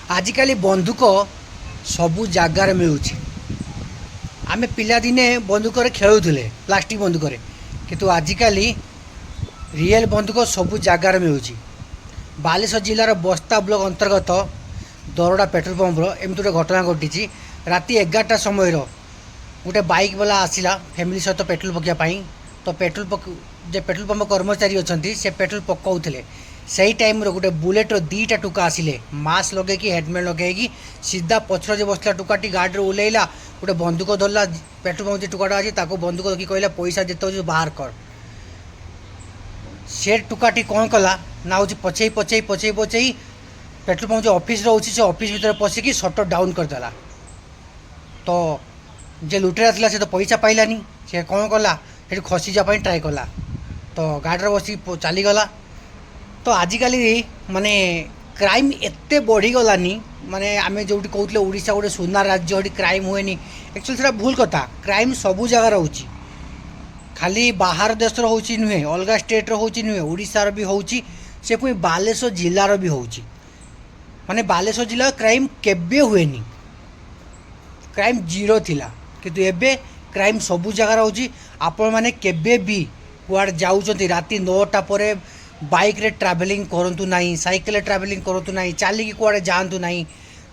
आजिकाली बंदूक सबू जगार मिलूँ आम पिलादिने बंदूक खेलुले प्लास्टिक बंदूक किंतु आजिकाली रियल बंदूक सबू जगार मिलूँ। बालेश्वर जिलार बस्ता ब्लॉक अंतर्गत दरड़ा पेट्रोल पंपर एमती गोटे घटना घटी। राति 11टा समय गोटे बाइक वाला आसला फैमिली सहित पेट्रोल पकाइवाई। तो पेट्रोल पंप कर्मचारी अच्छा से पेट्रोल पकाउले से टाइम गोटे बुलेट्र 2टा टुका आसिले मास्क लगे हेलमेट लगे सीधा पछर जो बसला टुकाटी गाड़ी ओह्लैला गोटे बंदूक धरला पेट्रोल पंप जो टुकाटा अच्छी बंदूक देखिए कहला पैसा जिते बाहर कर। से टुकाटी कौन कला ना हूँ पछई पछई पछई पछई पेट्रोल पंप जो ऑफिस रोचे से ऑफिस भीतर पशिकी सटर डाउन करदेला। तो जे लुटेरा था से तो पैसा पाइलानी से कौन कला से खसी जावाई ट्राए कला तो गाड़ी बस चलीगला। तो आजिकल माने क्राइम एते बढ़ीगलानी माने आम जो कहते ओडिशा गोटे सुना राज्य क्राइम हुए एक्चुअली से भूल कथा। क्राइम सबू जगार हो खाली बाहर देश होची नुहे अलग स्टेट होची नुहे ओडिशार भी होची से पुणी बालेश्वर जिलार भी होची। माने बालेश्वर जिला क्राइम केबे हुएनी क्राइम जीरो थिला किंतु एबे क्राइम सबू जगार होची। आपण माने केबे भी कुआड़ जाउचंती राति 9टा परे बाइक रे ट्रैवलिंग करंतु नाही साइकिल ट्रैवलिंग करंतु नाही चलिकी कुआड़े जातु नाही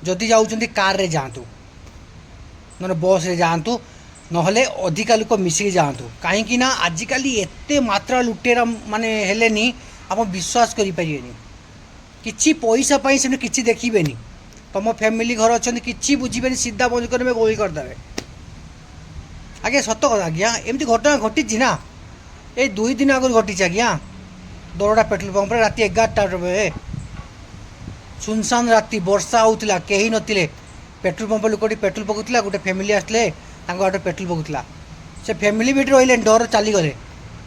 जदि जाउचंती कार रे जातु न बस रे जातु नहले अधिका लोक मिसिक जातु कहीं ना आजिकल एते मात्रा लुटेरा माने हेलेनी आप विश्वास करि परियेनी किछि पैसा पाई से किछि देखिबेनी तुम फैमिली घर अच्छा किछि बुझीबेनी सीधा बंद करबे गोली करदेवे। आज्ञा सत कथा आज्ञा एमती घटना घटी ना ये 2 दिन आगे घटी आज्ञा दरड़ा पेट्रोल पंप राति 11टा बजे सुनसान राति वर्षा होता कहीं नथिले पेट्रोल पंप लोकटी पेट्रोल पकाउला गोटे फैमिली आसले गाड़ी पेट्रोल पकाउला से फैमिली भी रही डर चलीगले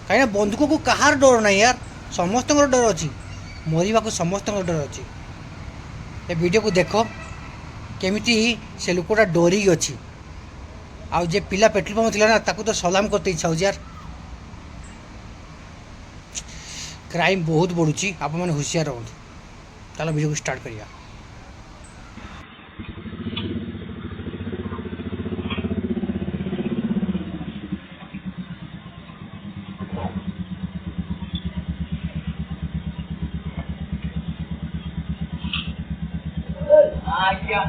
कहीं बंदूक को कहार डर ना यार समस्त डर अच्छी मरवा को समस्त डर अच्छी। ये वीडियो को देख केमिति से लोकटा डरी अच्छी आउ जे पिला पेट्रोल पंप थिला ना ताकू तो सलाम करते इच्छा हो यार। क्राइम बहुत बढ़ुची आप मैंने होशियार रहूँ। चलो वीडियो को स्टार्ट करिया। आज्ञा